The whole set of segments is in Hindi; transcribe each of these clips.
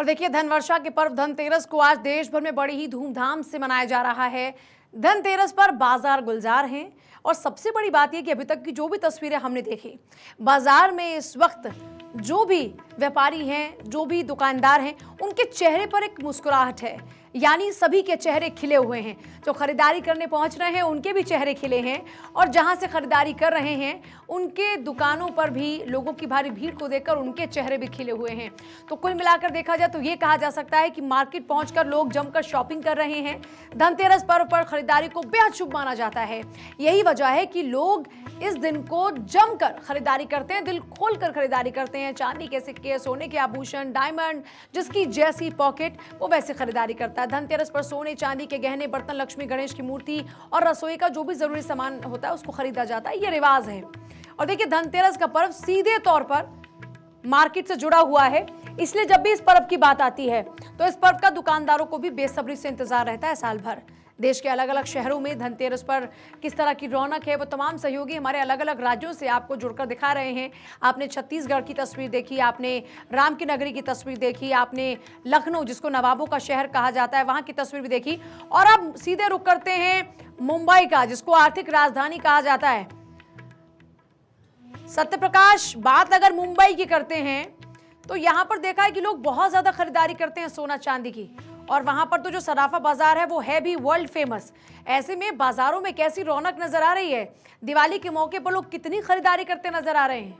और देखिए, धनवर्षा के पर्व धनतेरस को आज देश भर में बड़ी ही धूमधाम से मनाया जा रहा है। धनतेरस पर बाजार गुलजार हैं और सबसे बड़ी बात यह कि अभी तक की जो भी तस्वीरें हमने देखी, बाजार में इस वक्त जो भी व्यापारी हैं, जो भी दुकानदार हैं, उनके चेहरे पर एक मुस्कुराहट है। यानी सभी के चेहरे खिले हुए हैं। जो खरीदारी करने पहुंच रहे हैं उनके भी चेहरे खिले हैं और जहां से खरीदारी कर रहे हैं उनके दुकानों पर भी लोगों की भारी भीड़ को देखकर उनके चेहरे भी खिले हुए हैं। तो कुल मिलाकर देखा जाए तो ये कहा जा सकता है कि मार्केट पहुंचकर लोग जमकर शॉपिंग कर रहे हैं। धनतेरस पर्व पर खरीदारी को बेहद शुभ माना जाता है। यही वजह है कि लोग इस दिन को जमकर खरीदारी करते हैं, दिल खोलकर खरीदारी करते हैं। चांदी के सिक्के, सोने के आभूषण, डायमंड, जिसकी जैसी पॉकेट वो वैसे खरीदारी करता है। धनतेरस पर सोने चांदी के गहने, बर्तन, लक्ष्मी गणेश की मूर्ति और रसोई का जो भी जरूरी सामान होता है उसको खरीदा जाता है। ये रिवाज है। और देखिए, धनतेरस का पर्व सीधे तौर पर मार्केट से जुड़ा हुआ है, इसलिए जब भी इस पर्व की बात आती है तो इस पर्व का दुकानदारों को भी बेसब्री से इंतजार रहता है साल भर। देश के अलग अलग शहरों में धनतेरस पर किस तरह की रौनक है वो तमाम सहयोगी हमारे अलग अलग राज्यों से आपको जुड़कर दिखा रहे हैं। आपने छत्तीसगढ़ की तस्वीर देखी, आपने राम की नगरी की तस्वीर देखी, आपने लखनऊ जिसको नवाबों का शहर कहा जाता है वहां की तस्वीर भी देखी, और अब सीधे रुख करते हैं मुंबई का, जिसको आर्थिक राजधानी कहा जाता है। सत्यप्रकाश, बात अगर मुंबई की करते हैं तो यहां पर देखा है कि लोग बहुत ज्यादा खरीदारी करते हैं सोना चांदी की, और वहां पर तो जो सराफा बाजार है वो है भी वर्ल्ड फेमस। ऐसे में बाजारों में कैसी रौनक नजर आ रही है? दिवाली के मौके पर लोग कितनी खरीदारी करते नजर आ रहे हैं?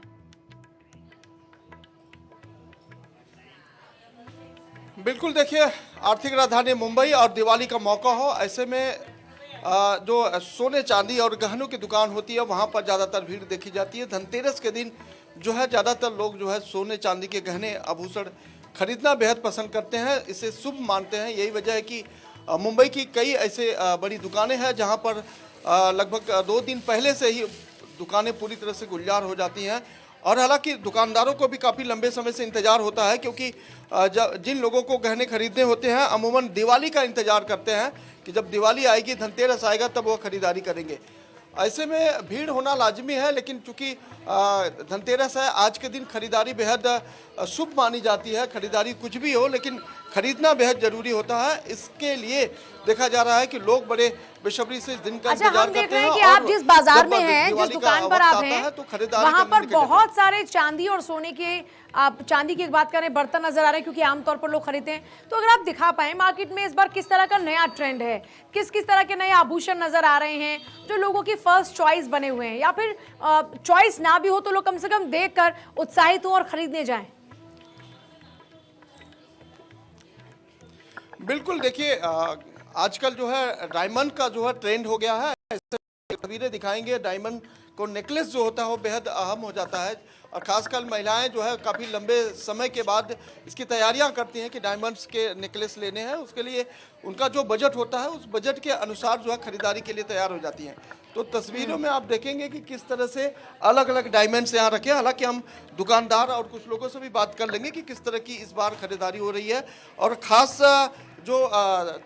बिल्कुल, देखिए, आर्थिक राजधानी मुंबई और दिवाली का मौका हो, ऐसे में जो सोने चांदी और गहनों की दुकान होती है वहाँ पर ज़्यादातर भीड़ देखी जाती है। धनतेरस के दिन जो है ज़्यादातर लोग जो है सोने चांदी के गहने आभूषण खरीदना बेहद पसंद करते हैं, इसे शुभ मानते हैं। यही वजह है कि मुंबई की कई ऐसे बड़ी दुकानें हैं जहाँ पर लगभग 2 दिन पहले से ही दुकानें पूरी तरह से गुलजार हो जाती हैं। और हालांकि दुकानदारों को भी काफ़ी लंबे समय से इंतज़ार होता है, क्योंकि जिन लोगों को गहने खरीदने होते हैं अमूमन दिवाली का इंतज़ार करते हैं कि जब दिवाली आएगी, धनतेरस आएगा, तब वो खरीदारी करेंगे। ऐसे में भीड़ होना लाजमी है, लेकिन चूंकि धनतेरस है, आज के दिन खरीदारी बेहद शुभ मानी जाती है। खरीदारी कुछ भी हो, लेकिन खरीदना बेहद जरूरी होता है। इसके लिए देखा जा रहा है कि लोग बड़े बेसब्री से इस दिन का इंतजार करते हैं। कि आप जिस बाजार में हैं, जिस दुकान पर आप हैं, तो खरीदारी वहां पर बहुत सारे चांदी और सोने के, आप चांदी की बात करें, बर्तन नजर आ रहे हैं, क्योंकि आमतौर पर लोग खरीदते हैं। तो अगर आप दिखा पाए मार्केट में इस बार किस तरह का नया ट्रेंड है, किस किस तरह के नए आभूषण नजर आ रहे हैं जो लोगों की फर्स्ट चॉइस बने हुए हैं, या फिर चॉइस ना भी हो तो लोग कम से कम देखकर उत्साहित हो और खरीदने जाएं? बिल्कुल, देखिए, आजकल जो है डायमंड का जो है ट्रेंड हो गया है। तस्वीरें दिखाएंगे, डायमंड को नेकलेस जो होता है वो बेहद अहम हो जाता है, और खासकर महिलाएं जो है काफ़ी लंबे समय के बाद इसकी तैयारियां करती हैं कि डायमंड्स के नेकलेस लेने हैं। उसके लिए उनका जो बजट होता है उस बजट के अनुसार जो है खरीदारी के लिए तैयार हो जाती हैं। तो तस्वीरों में आप देखेंगे कि किस तरह से अलग अलग डायमंड्स यहाँ रखे हैं। हालांकि हम दुकानदार और कुछ लोगों से भी बात कर लेंगे कि किस तरह की इस बार खरीदारी हो रही है, और ख़ास जो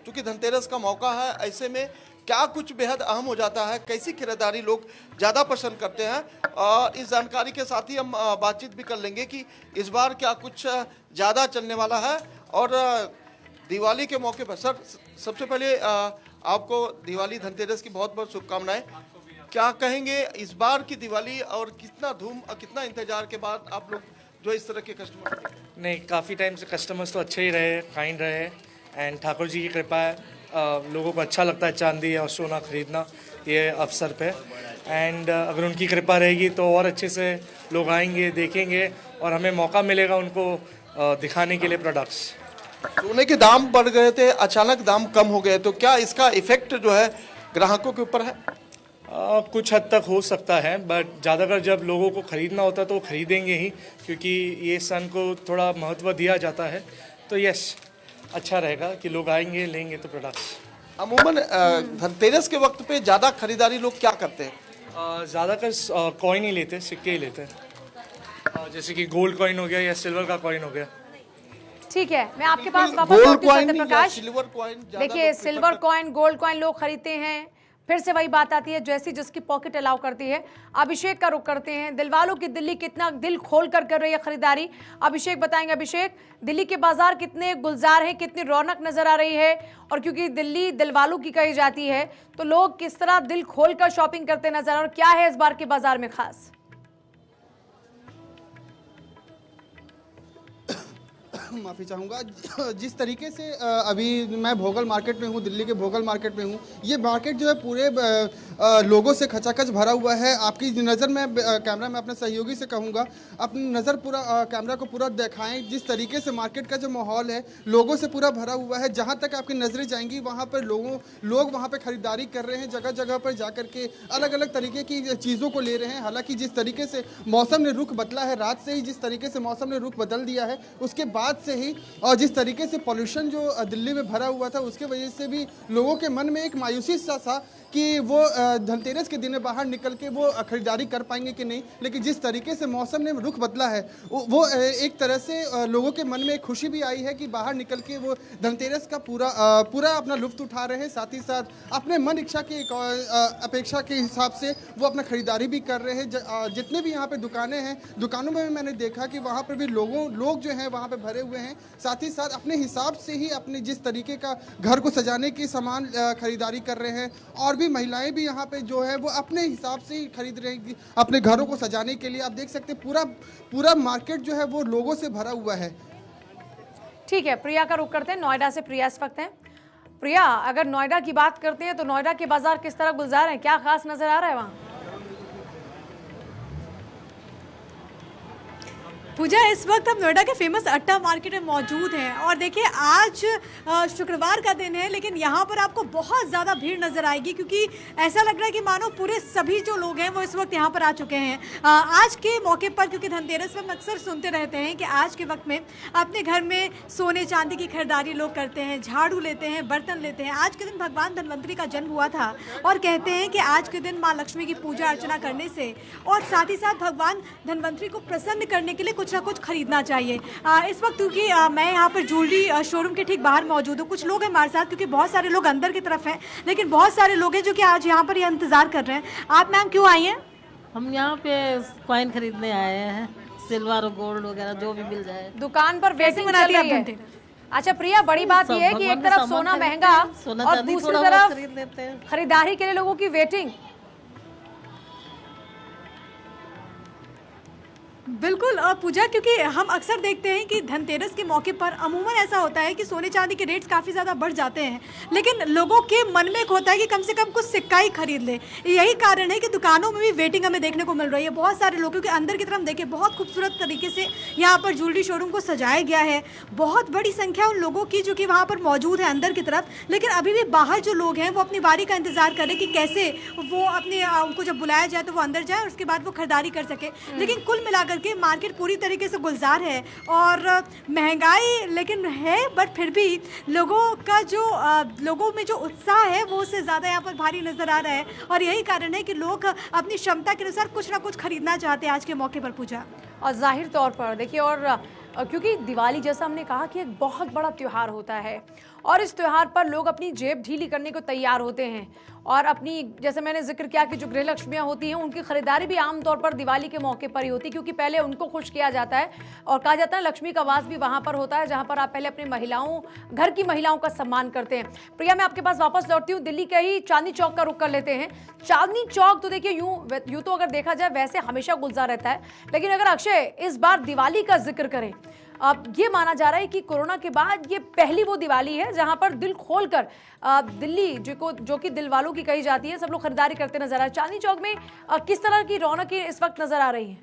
चूँकि धनतेरस का मौका है, ऐसे में क्या कुछ बेहद अहम हो जाता है, कैसी खरीदारी लोग ज़्यादा पसंद करते हैं। और इस जानकारी के साथ ही हम बातचीत भी कर लेंगे कि इस बार क्या कुछ ज़्यादा चलने वाला है। और दिवाली के मौके पर सर, सबसे पहले आपको दिवाली, धनतेरस की बहुत बहुत शुभकामनाएं। क्या कहेंगे इस बार की दिवाली, और कितना धूम और कितना इंतजार के बाद आप लोग जो इस तरह के कस्टमर? नहीं, काफ़ी टाइम से कस्टमर्स तो अच्छे ही रहे, काइंड रहे, एंड ठाकुर जी की कृपा है। लोगों को अच्छा लगता है चांदी और सोना खरीदना ये अवसर पे, एंड अगर उनकी कृपा रहेगी तो और अच्छे से लोग आएंगे, देखेंगे, और हमें मौका मिलेगा उनको दिखाने के लिए प्रोडक्ट्स। सोने के दाम बढ़ गए थे, अचानक दाम कम हो गए, तो क्या इसका इफेक्ट जो है ग्राहकों के ऊपर है? कुछ हद तक हो सकता है, बट ज़्यादातर जब लोगों को ख़रीदना होता है तो वो खरीदेंगे ही, क्योंकि ये सन को थोड़ा महत्व दिया जाता है। तो यस, अच्छा रहेगा कि लोग आएंगे, लेंगे तो प्रोडक्ट्स। अमूमन धनतेरस के वक्त पे ज़्यादा खरीदारी लोग क्या करते हैं? ज़्यादातर कॉइन ही लेते हैं, सिक्के ही लेते हैं, जैसे कि गोल्ड कॉइन हो गया या सिल्वर का कॉइन हो गया। ठीक है, मैं आपके पास वापस गोल्ड कॉइन या प्रकाश। सिल्वर कॉइन, देखिए, सिल्वर कॉइन, गोल्ड कॉइन लोग खरीदते हैं, फिर से वही बात आती है, जैसी जिसकी पॉकेट अलाउ करती है। अभिषेक का रुख करते हैं। दिलवालों की दिल्ली कितना दिल खोल कर रही है खरीदारी, अभिषेक बताएंगे। अभिषेक, दिल्ली के बाजार कितने गुलजार हैं, कितनी रौनक नजर आ रही है, और क्योंकि दिल्ली दिलवालों की कही जाती है तो लोग किस तरह दिल खोल कर शॉपिंग करते नजर आ रहे हैं, और क्या है इस बार के बाजार में खास? माफ़ी चाहूँगा, जिस तरीके से अभी मैं भोगल मार्केट में हूँ, दिल्ली के भोगल मार्केट में हूँ। ये मार्केट जो है पूरे लोगों से खचाखच भरा हुआ है। आपकी नज़र में कैमरा में अपने सहयोगी से कहूँगा, अपनी नज़र पूरा कैमरा को पूरा दिखाएं। जिस तरीके से मार्केट का जो माहौल है लोगों से पूरा भरा हुआ है। जहाँ तक आपकी नज़रें जाएंगी वहाँ पर लोग वहाँ पर ख़रीदारी कर रहे हैं। जगह जगह पर जा कर के अलग अलग तरीके की चीज़ों को ले रहे हैं। हालाँकि जिस तरीके से मौसम ने रुख बदला है, रात से ही जिस तरीके से मौसम ने रुख बदल दिया है, उसके बाद से ही और जिस तरीके से पॉल्यूशन जो दिल्ली में भरा हुआ था, उसके वजह से भी लोगों के मन में एक मायूसी सा था कि वो धनतेरस के दिन बाहर निकल के वो खरीदारी कर पाएंगे कि नहीं। लेकिन जिस तरीके से मौसम ने रुख बदला है, वो एक तरह से लोगों के मन में एक खुशी भी आई है कि बाहर निकल के वो धनतेरस का पूरा अपना लुत्फ उठा रहे हैं। साथ ही साथ अपने मन इच्छा की अपेक्षा के हिसाब से वो अपना खरीदारी भी कर रहे हैं। जितने भी यहाँ पे दुकानें हैं, दुकानों में मैंने देखा कि वहाँ पर भी लोग जो हैं वहाँ पे भरे हुए हैं। साथ ही साथ अपने हिसाब से ही अपने जिस तरीके का घर को सजाने की सामान खरीदारी कर रहे हैं, और भी महिलाएं भी यहाँ पे जो है वो अपने हिसाब से ही खरीद रही हैं अपने घरों को सजाने के लिए। आप देख सकते हैं पूरा मार्केट जो है वो लोगों से भरा हुआ है। ठीक है, प्रिया का रुख करते हैं। नोएडा से प्रिया इस वक्त हैं। प्रिया, अगर नोएडा की बात करते हैं तो नोएडा के बाजार किस तरह गुलजार हैं, क्या खास नजर आ रहा है वहाँ? पूजा, इस वक्त हम नोएडा के फेमस अट्टा मार्केट में मौजूद हैं और देखिए आज शुक्रवार का दिन है, लेकिन यहाँ पर आपको बहुत ज़्यादा भीड़ नज़र आएगी क्योंकि ऐसा लग रहा है कि मानो पूरे सभी जो लोग हैं वो इस वक्त यहाँ पर आ चुके हैं आज के मौके पर। क्योंकि धनतेरस पर हम अक्सर सुनते रहते हैं कि आज के वक्त में अपने घर में सोने चांदी की खरीदारी लोग करते हैं, झाड़ू लेते हैं, बर्तन लेते हैं। आज के दिन भगवान धनवंतरी का जन्म हुआ था और कहते हैं कि आज के दिन माँ लक्ष्मी की पूजा अर्चना करने से और साथ ही साथ भगवान धनवंतरी को प्रसन्न करने के लिए कुछ ना कुछ खरीदना चाहिए। इस वक्त क्योंकि मैं यहाँ पर ज्वेलरी शोरूम के ठीक बाहर मौजूद हूँ, कुछ लोग हैं हमारे साथ क्योंकि बहुत सारे लोग अंदर की तरफ हैं, लेकिन बहुत सारे लोग हैं जो कि आज यहाँ पर इंतजार कर रहे हैं। आप मैम क्यों आई हैं? हम यहाँ पे कॉइन खरीदने आए हैं, सिल्वर और गोल्ड वगैरह जो भी मिल जाए। दुकान पर वेटिंग चल रही है। अच्छा प्रिया, बड़ी बात यह है कि एक तरफ सोना महंगा और दूसरी तरफ खरीदारी के लिए लोगों की वेटिंग। बिल्कुल पूजा, क्योंकि हम अक्सर देखते हैं कि धनतेरस के मौके पर अमूमन ऐसा होता है कि सोने चांदी के रेट्स काफ़ी ज़्यादा बढ़ जाते हैं, लेकिन लोगों के मन में एक होता है कि कम से कम कुछ सिक्का ही खरीद ले। यही कारण है कि दुकानों में भी वेटिंग हमें देखने को मिल रही है। बहुत सारे लोगों के अंदर की तरफ देखिए, बहुत खूबसूरत तरीके से यहाँ पर ज्वेलरी शोरूम को सजाया गया है। बहुत बड़ी संख्या उन लोगों की जो कि वहाँ पर मौजूद है अंदर की तरफ, लेकिन अभी भी बाहर जो लोग हैं वो अपनी बारी का इंतजार कर रहे हैं कि कैसे वो अपने उनको जब बुलाया जाए तो वो अंदर जाए और उसके बाद वो खरीदारी कर सके। लेकिन कुल मिलाकर के मार्केट पूरी तरीके से गुलजार है और महंगाई लेकिन है, बट फिर भी लोगों का जो लोगों में जो उत्साह है वो उससे ज़्यादा यहाँ पर भारी नज़र आ रहा है और यही कारण है कि लोग अपनी क्षमता के अनुसार कुछ ना कुछ खरीदना चाहते हैं आज के मौके पर। पूजा, और जाहिर तौर पर देखिए, और क्योंकि दिवाली जैसा हमने कहा कि एक बहुत बड़ा त्यौहार होता है और इस त्यौहार पर लोग अपनी जेब ढीली करने को तैयार होते हैं और अपनी, जैसे मैंने जिक्र किया कि जो गृह लक्ष्मियाँ होती हैं उनकी खरीदारी भी आमतौर पर दिवाली के मौके पर ही होती है, क्योंकि पहले उनको खुश किया जाता है और कहा जाता है लक्ष्मी का वास भी वहाँ पर होता है जहाँ पर आप पहले अपनी महिलाओं, घर की महिलाओं का सम्मान करते हैं। प्रिया, मैं आपके पास वापस लौटती हूँ। दिल्ली के ही चांदनी चौक का रुख कर लेते हैं। चांदनी चौक तो देखिए यूँ तो अगर देखा जाए वैसे हमेशा गुलजार रहता है, लेकिन अगर अक्षय इस बार दिवाली का जिक्र करें, अब ये माना जा रहा है कि कोरोना के बाद ये पहली वो दिवाली है जहां पर दिल खोलकर दिल्ली जो कि दिल वालों की कही जाती है, सब लोग खरीदारी करते नजर आ रहे हैं। चांदनी चौक में किस तरह की रौनक इस वक्त नजर आ रही है?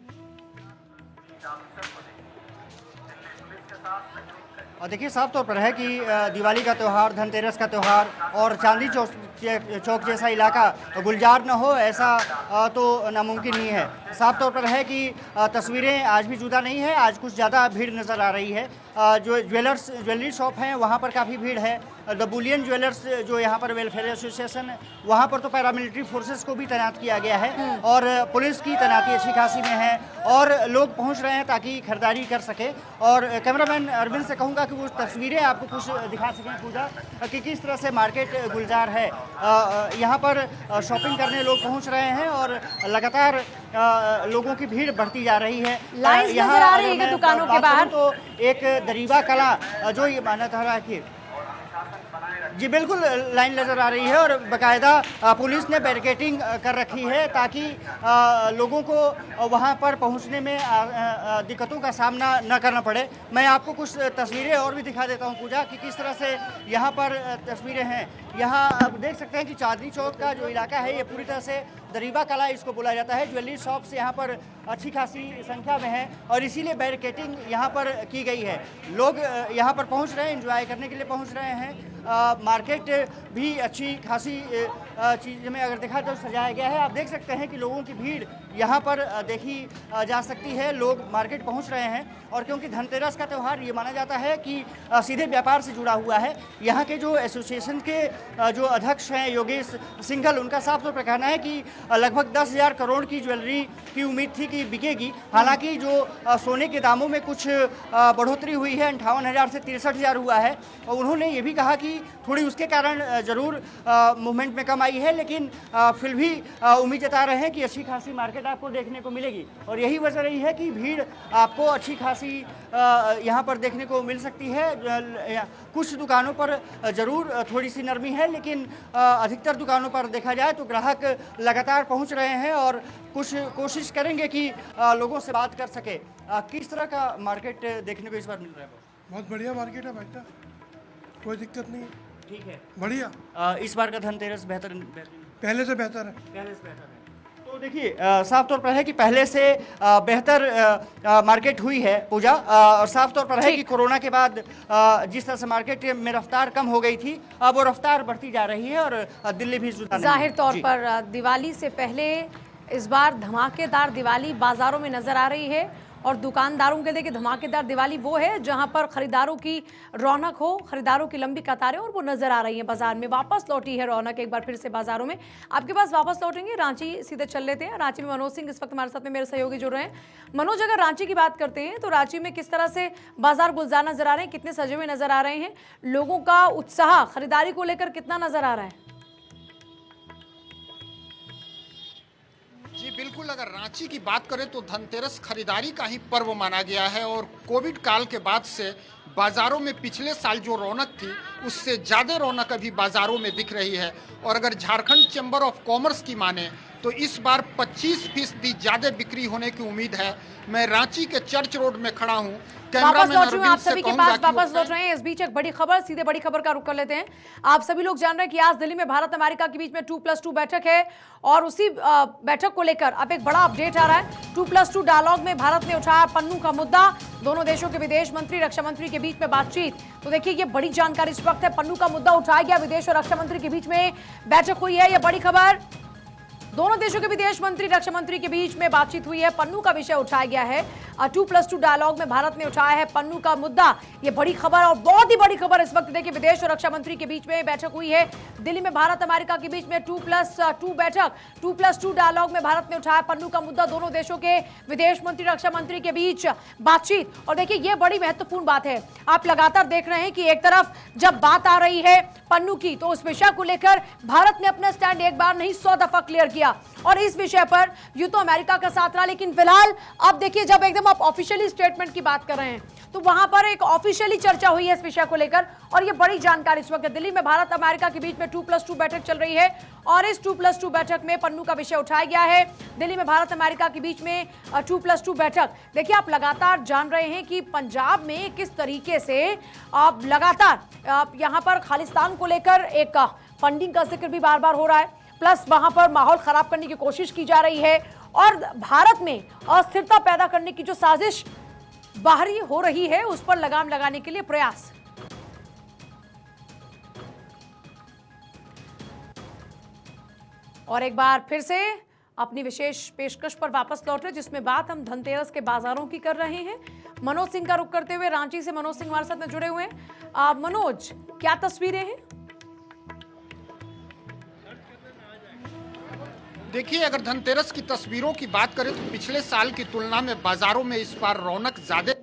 और देखिए, साफ तौर पर है कि दिवाली का त्यौहार, धनतेरस का त्यौहार और चांदनी चौक जैसा इलाका गुलजार न हो ऐसा तो नामुमकिन ही है। साफ तौर पर है कि तस्वीरें आज भी जुदा नहीं है। आज कुछ ज़्यादा भीड़ नज़र आ रही है। जो ज्वेलरी शॉप हैं वहाँ पर काफ़ी भीड़ है। द बुलियन ज्वेलर्स जो यहाँ पर वेलफेयर एसोसिएशन है, वहाँ पर तो पैरामिलिट्री फोर्सेस को भी तैनात किया गया है और पुलिस की तैनाती अच्छी खासी में है और लोग पहुँच रहे हैं ताकि खरीदारी कर सके। और कैमरामैन अरविंद से कहूँगा कि वो तस्वीरें आपको कुछ दिखा सकें पूजा कि किस तरह से मार्केट गुलजार है। यहाँ पर शॉपिंग करने लोग पहुँच रहे हैं और लगातार लोगों की भीड़ बढ़ती जा रही है। लाइन्स नजर आ रही है दुकानों के बाहर। तो एक दरीबा कला जो ये मान्यता है कि जी बिल्कुल लाइन नज़र आ रही है और बाकायदा पुलिस ने बैरिकेडिंग कर रखी है ताकि लोगों को वहां पर पहुंचने में दिक्कतों का सामना न करना पड़े। मैं आपको कुछ तस्वीरें और भी दिखा देता हूं पूजा कि किस तरह से यहां पर तस्वीरें हैं। यहां आप देख सकते हैं कि चांदनी चौक का जो इलाका है ये पूरी तरह से दरीबा कला इसको बोला जाता है। ज्वेलरी शॉप्स यहाँ पर अच्छी खासी संख्या में है और इसीलिए बैरिकेडिंग यहाँ पर की गई है। लोग यहाँ पर पहुँच रहे हैं, एंजॉय करने के लिए पहुँच रहे हैं। मार्केट भी अच्छी खासी चीज़ में अगर देखा तो सजाया गया है। आप देख सकते हैं कि लोगों की भीड़ यहाँ पर देखी जा सकती है। लोग मार्केट पहुँच रहे हैं और क्योंकि धनतेरस का त्यौहार ये माना जाता है कि सीधे व्यापार से जुड़ा हुआ है। यहाँ के जो एसोसिएशन के जो अध्यक्ष हैं योगेश सिंघल, उनका साफ तौर पर कहना है कि लगभग 10,000 करोड़ की ज्वेलरी की उम्मीद थी कि बिकेगी। हालांकि जो सोने के दामों में कुछ बढ़ोतरी हुई है, 58,000 से 63,000 हुआ है और उन्होंने ये भी कहा कि थोड़ी उसके कारण ज़रूर मूवमेंट में कम आई है, लेकिन फिर भी उम्मीद जता रहे हैं कि अच्छी खासी मार्केट आपको देखने को मिलेगी और यही वजह रही है कि भीड़ आपको अच्छी खासी यहाँ पर देखने को मिल सकती है। कुछ दुकानों पर ज़रूर थोड़ी सी नरमी है, लेकिन अधिकतर दुकानों पर देखा जाए तो ग्राहक लगातार पहुँच रहे हैं और कुछ कोशिश करेंगे कि लोगों से बात कर सके। किस तरह का मार्केट देखने को इस बार मिल रहा है? बहुत बढ़िया मार्केट है भाई, कोई दिक्कत नहीं है, ठीक है, बढ़िया। इस बार का धनतेरस बेहतर पहले से बेहतर है। पहले से बेहतर है। तो देखिए साफ तौर पर है कि पहले से बेहतर मार्केट हुई है पूजा और साफ तौर पर है कि कोरोना के बाद जिस तरह से मार्केट में रफ्तार कम हो गई थी, अब वो रफ्तार बढ़ती जा रही है और दिल्ली भी जाहिर तौर पर दिवाली से पहले इस बार धमाकेदार दिवाली बाजारों में नजर आ रही है और दुकानदारों के लिए धमाकेदार दिवाली वो है जहां पर खरीदारों की रौनक हो, खरीदारों की लंबी कतारें और वो नजर आ रही है। बाजार में वापस लौटी है रौनक एक बार फिर से बाजारों में। आपके पास वापस लौटेंगे, रांची सीधे चल लेते हैं। रांची में मनोज सिंह इस वक्त हमारे साथ में मेरे सहयोगी जुड़ रहे हैं। मनोज, अगर रांची की बात करते हैं तो रांची में किस तरह से बाजार गुलजार नजर आ रहे हैं, कितने सजे हुए नजर आ रहे हैं, लोगों का उत्साह खरीदारी को लेकर कितना नजर आ रहा है? जी बिल्कुल, अगर रांची की बात करें तो धनतेरस खरीदारी का ही पर्व माना गया है और कोविड काल के बाद से बाज़ारों में पिछले साल जो रौनक थी उससे ज़्यादा रौनक अभी बाज़ारों में दिख रही है। और अगर झारखंड चैम्बर ऑफ कॉमर्स की माने तो इस बार 25% ज़्यादा बिक्री होने की उम्मीद है। मैं रांची के चर्च रोड में खड़ा हूँ। वापस लौट रही हूँ आप सभी के पास, वापस लौट रहे हैं। इस बीच एक बड़ी खबर, सीधे बड़ी खबर का रुख कर लेते हैं। आप सभी लोग जान रहे हैं कि आज दिल्ली में भारत अमेरिका के बीच में 2+2 बैठक है और उसी बैठक को लेकर अब एक बड़ा अपडेट आ रहा है। 2+2 डायलॉग में भारत ने उठाया पन्नू का मुद्दा, दोनों देशों के विदेश मंत्री रक्षा मंत्री के बीच में बातचीत। तो देखिए ये बड़ी जानकारी इस वक्त है, पन्नू का मुद्दा उठाया गया, विदेश और रक्षा मंत्री के बीच में बैठक हुई है। यह बड़ी खबर, दोनों देशों के विदेश मंत्री रक्षा मंत्री के बीच में बातचीत हुई है, पन्नू का विषय उठाया गया है। 2+2 डायलॉग में भारत ने उठाया है पन्नू का मुद्दा। ये बड़ी खबर और बहुत ही बड़ी खबर इस वक्त देखिए, विदेश और रक्षा मंत्री के बीच में बैठक हुई है दिल्ली में भारत अमेरिका के बीच में 2+2 बैठक। 2+2 डायलॉग में भारत ने उठाया पन्नू का मुद्दा, दोनों देशों के विदेश मंत्री रक्षा मंत्री के बीच बातचीत। और देखिए ये बड़ी महत्वपूर्ण बात है, आप लगातार देख रहे हैं कि एक तरफ जब बात आ रही है पन्नू की तो उस विषय को लेकर भारत ने अपना स्टैंड एक बार नहीं 100 दफा क्लियर किया और इस विषय पर यूं तो अमेरिका का साथ रहा, लेकिन फिलहाल अब देखिए जब एकदम आप ऑफिशियली स्टेटमेंट की बात कर रहे हैं तो वहां पर एक ऑफिशियली चर्चा हुई है इस विषय को लेकर और ये बड़ी जानकारी इस वक्त दिल्ली में भारत अमेरिका के बीच में 2+2 बैठक चल रही है और इस 2+2 बैठक में पन्नू का विषय उठाया गया है। दिल्ली में भारत अमेरिका के बीच में 2+2 बैठक। देखिए आप लगातार जान रहे हैं कि पंजाब में किस तरीके से आप लगातार यहाँ पर खालिस्तान को लेकर एक फंडिंग का जिक्र भी बार बार हो रहा है, प्लस वहां पर माहौल खराब करने की कोशिश की जा रही है और भारत में अस्थिरता पैदा करने की जो साजिश बाहरी हो रही है उस पर लगाम लगाने के लिए प्रयास। और एक बार फिर से अपनी विशेष पेशकश पर वापस लौट रहे जिसमें बात हम धनतेरस के बाजारों की कर रहे हैं। मनोज सिंह का रुख करते हुए रांची से मनोज सिंह हमारे साथ में जुड़े हुए हैं। मनोज, क्या तस्वीरें हैं? देखिए, अगर धनतेरस की तस्वीरों की बात करें तो पिछले साल की तुलना में बाजारों में इस बार रौनक ज्यादा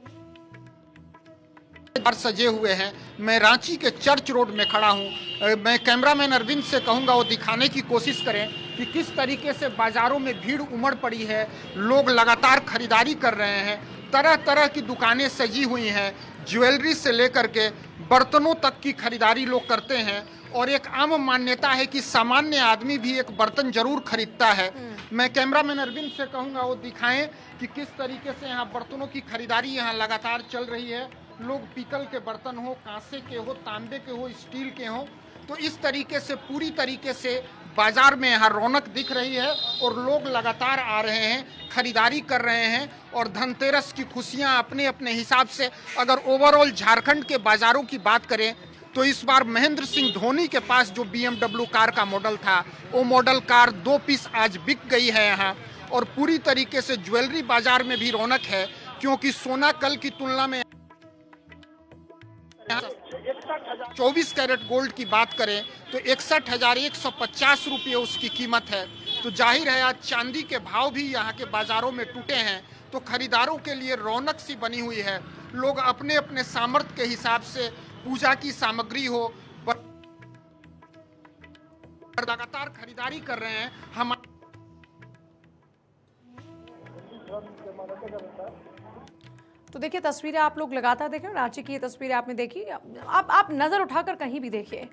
सजे हुए हैं। मैं रांची के चर्च रोड में खड़ा हूं। मैं कैमरामैन अरविंद से कहूँगा वो दिखाने की कोशिश करें कि किस तरीके से बाज़ारों में भीड़ उमड़ पड़ी है। लोग लगातार खरीदारी कर रहे हैं, तरह तरह की दुकानें सजी हुई हैं, ज्वेलरी से लेकर के बर्तनों तक की खरीदारी लोग करते हैं। और एक आम मान्यता है कि सामान्य आदमी भी एक बर्तन जरूर खरीदता है। मैं कैमरामैन अरविंद से कहूँगा वो दिखाएं कि किस तरीके से यहाँ बर्तनों की खरीदारी यहाँ लगातार चल रही है। लोग पीतल के बर्तन हो, कांसे के हो, तांबे के हो, स्टील के हो, तो इस तरीके से पूरी तरीके से बाजार में यहाँ रौनक दिख रही है और लोग लगातार आ रहे हैं, खरीदारी कर रहे हैं। और धनतेरस की खुशियाँ अपने अपने हिसाब से अगर ओवरऑल झारखंड के बाज़ारों की बात करें तो इस बार महेंद्र सिंह धोनी के पास जो BMW कार का मॉडल था वो मॉडल कार 2 पीस आज बिक गई है यहाँ। और पूरी तरीके से ज्वेलरी बाजार में भी रौनक है, क्योंकि सोना कल की तुलना में 24 कैरेट गोल्ड की बात करें तो 61,150 रुपये उसकी कीमत है। तो जाहिर है आज चांदी के भाव भी यहाँ के बाज़ारों में टूटे हैं, तो खरीदारों के लिए रौनक सी बनी हुई है। लोग अपने अपने सामर्थ्य के हिसाब से पूजा की सामग्री हो लगातार खरीदारी कर रहे हैं। हम तो देखिए तस्वीरें आप लोग लगातार देखें, रांची की ये तस्वीरें आपने देखी। आप नज़र उठाकर कहीं भी देखिए,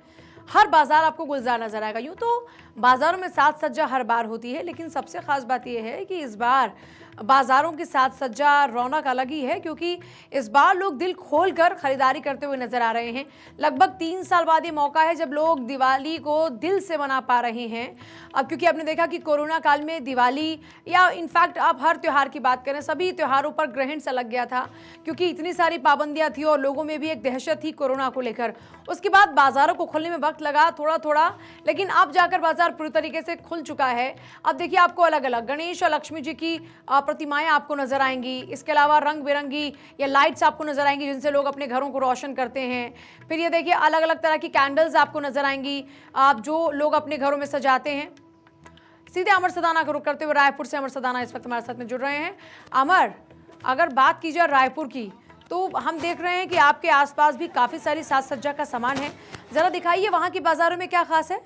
हर बाजार आपको गुलजार नजर आएगा। यूँ तो बाजारों में साज सज्जा हर बार होती है, लेकिन सबसे खास बात यह है कि इस बार बाजारों की साज सज्जा रौनक अलग ही है, क्योंकि इस बार लोग दिल खोलकर खरीदारी करते हुए नजर आ रहे हैं। लगभग 3 साल बाद ये मौका है जब लोग दिवाली को दिल से मना पा रहे हैं। अब क्योंकि आपने देखा कि कोरोना काल में दिवाली या इनफैक्ट आप हर त्यौहार की बात करें, सभी त्योहारों पर ग्रहण सा लग गया था, क्योंकि इतनी सारी पाबंदियां थी और लोगों में भी एक दहशत थी कोरोना को लेकर। उसके बाद बाजारों को खुलने में वक्त लगा थोड़ा थोड़ा, लेकिन अब जाकर बाजार पूरी तरीके से खुल चुका है। अब देखिए आपको अलग अलग गणेश और लक्ष्मी जी की प्रतिमाएं आपको नजर आएंगी। इसके अलावा रंग बिरंगी या लाइट्स आपको नजर आएंगी जिनसे लोग अपने घरों को रोशन करते हैं। फिर ये देखिए अलग अलग तरह की कैंडल्स आपको नजर आएंगी, आप जो लोग अपने घरों में सजाते हैं। सीधे अमर सदाना का रुख करते हुए रायपुर से अमर सदाना इस वक्त हमारे साथ में जुड़ रहे हैं। अमर, अगर बात की जाए रायपुर की तो हम देख रहे हैं कि आपके आसपास भी काफी सारी साज सज्जा का सामान है, जरा दिखाइए वहां की बाजारों में क्या खास है।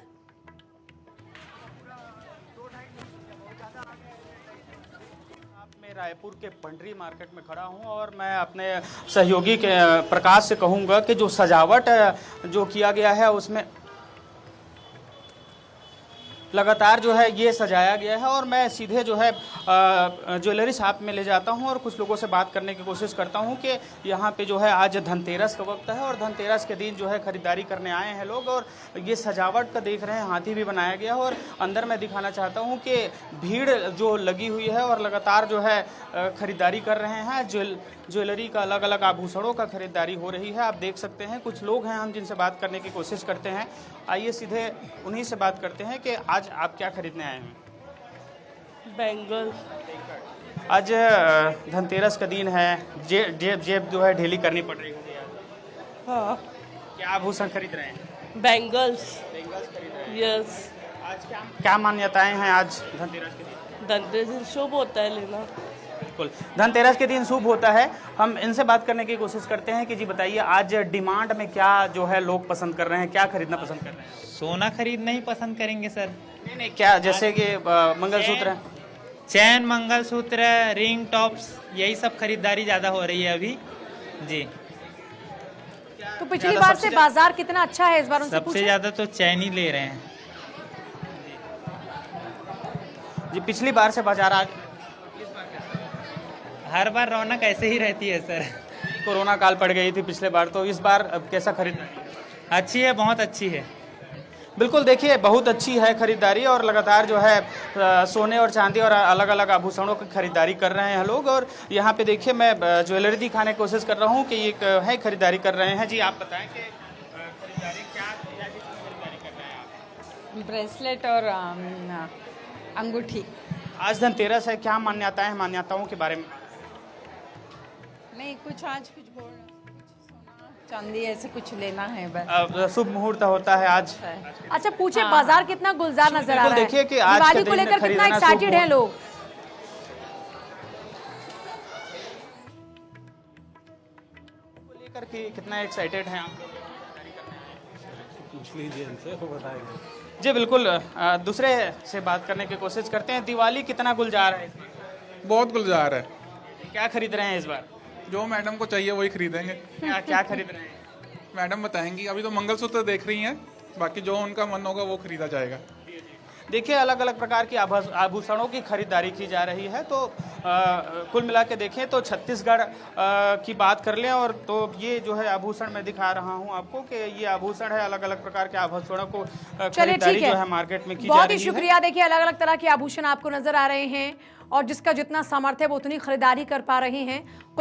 रायपुर के पंडरी मार्केट में खड़ा हूं और मैं अपने सहयोगी के प्रकाश से कहूंगा कि जो सजावट जो किया गया है उसमें लगातार जो है ये सजाया गया है। और मैं सीधे जो है ज्वेलरी शॉप में ले जाता हूं और कुछ लोगों से बात करने की कोशिश करता हूं कि यहाँ पे जो है आज धनतेरस का वक्त है और धनतेरस के दिन जो है खरीदारी करने आए हैं लोग। और ये सजावट का देख रहे हैं, हाथी भी बनाया गया है और अंदर मैं दिखाना चाहता हूँ कि भीड़ जो लगी हुई है और लगातार जो है खरीदारी कर रहे हैं। ज्वेलरी का अलग अलग आभूषणों का खरीदारी हो रही है, आप देख सकते हैं। कुछ लोग हैं हम जिनसे बात करने की कोशिश करते हैं, आइए सीधे उन्हीं से बात करते हैं कि आज आप क्या खरीदने आए हैं। बैंगल। आज धनतेरस का दिन है, जेब जो है ढीली करनी पड़ रही होगी। हाँ। क्या आभूषण खरीद रहे हैं? बैंगल्स। खरीद रहे हैं। यस। आज क्या मान्यताएं हैं आज धनतेरस के दिन? धनतेरस दिन शुभ होता है लेना। बिल्कुल, धनतेरस के दिन शुभ होता है। हम इनसे बात करने की कोशिश करते हैं कि जी बताइए आज डिमांड में क्या जो है लोग पसंद कर रहे हैं, क्या खरीदना पसंद कर रहे हैं? सोना खरीदना ही पसंद करेंगे सर। नहीं, क्या जैसे कि मंगलसूत्र है, चैन, मंगलसूत्र, रिंग, टॉप्स, यही सब खरीदारी ज़्यादा हो रही है अभी जी। तो पिछली बार से बाजार कितना अच्छा है इस बार उनसे सबसे ज़्यादा तो चैन ही ले रहे हैं जी। पिछली बार से बाजार आज हर बार रौनक ऐसे ही रहती है सर। कोरोना काल पड़ गई थी पिछले बार, तो इस बार अब कैसा खरीदारी? अच्छी है, बहुत अच्छी है। बिल्कुल, देखिए बहुत अच्छी है खरीदारी और लगातार जो है सोने और चांदी और अलग अलग आभूषणों की खरीदारी कर रहे हैं लोग। और यहाँ पे देखिए मैं ज्वेलरी दिखाने की कोशिश कर रहा हूँ कि ये है खरीदारी कर रहे हैं। जी आप बताएं कि खरीदारी क्या खरीदारी कर रहे हैं आप? ब्रेसलेट और अंगूठी। आज धनतेरस है, क्या मान्यताएं हैं, मान्यताओं के बारे में? नहीं, कुछ आज कुछ सोना चांदी ऐसे कुछ लेना है बस। शुभ मुहूर्त होता है आज। अच्छा पूछे बाजार कितना गुलजार नजर आ रहा है? देखिए कि आज दिवाली को लेकर कितना एक्साइटेड हैं लोग। लेकर के कितना एक्साइटेड हैं आप लोग? पूछ लीजिए इनसे, वो बताएंगे। जी बिल्कुल, दूसरे से बात करने की कोशिश करते हैं। दिवाली कितना गुलजार है इसमें? बहुत गुलजार है। क्या खरीद रहे हैं इस बार? जो मैडम को चाहिए वही खरीदेंगे। क्या क्या खरीद रहे हैं? मैडम बताएंगी। अभी तो मंगलसूत्र देख रही हैं, बाकी जो उनका मन होगा वो खरीदा जाएगा। देखिए, अलग अलग प्रकार की आभूषणों की खरीदारी की जा रही है। तो कुल मिला के देखें तो छत्तीसगढ़ की बात कर लें और तो ये जो है आभूषण मैं दिखा रहा हूँ आपको कि ये आभूषण है। अलग अलग प्रकार के आभूषणों को चलिए खरीदारी ठीक है, जो है मार्केट में की जा बहुत रही ही है। शुक्रिया। देखिए, अलग अलग तरह के आभूषण आपको नजर आ रहे हैं और जिसका जितना सामर्थ्य है वो उतनी खरीदारी कर पा रहे हैं। कुल